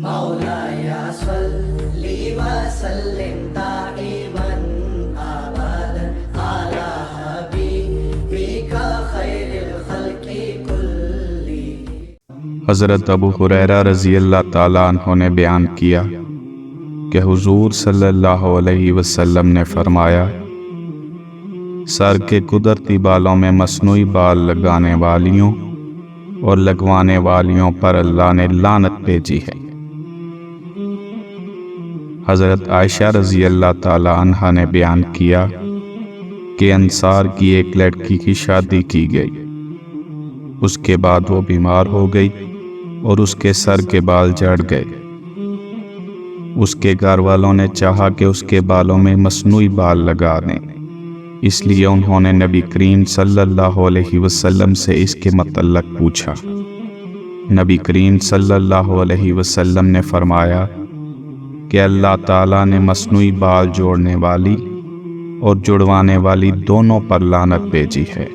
مولاي صل وسلم دائما ابدا على حبيبك خير الخلق كلهم۔ حضرت ابو ہریرہ رضی اللہ تعالیٰ عنہ نے بیان کیا کہ حضور صلی اللہ علیہ وسلم نے فرمایا، سر کے قدرتی بالوں میں مصنوعی بال لگانے والیوں اور لگوانے والیوں پر اللہ نے لعنت بھیجی ہے۔ حضرت عائشہ رضی اللہ تعالیٰ عنہا نے بیان کیا کہ انصار کی ایک لڑکی کی شادی کی گئی، اس کے بعد وہ بیمار ہو گئی اور اس کے سر کے بال جھڑ گئے۔ اس کے گھر والوں نے چاہا کہ اس کے بالوں میں مصنوعی بال لگا دیں، اس لیے انہوں نے نبی کریم صلی اللہ علیہ وسلم سے اس کے متعلق پوچھا۔ نبی کریم صلی اللہ علیہ وسلم نے فرمایا کہ اللہ تعالیٰ نے مصنوعی بال جوڑنے والی اور جڑوانے والی دونوں پر لعنت بھیجی ہے۔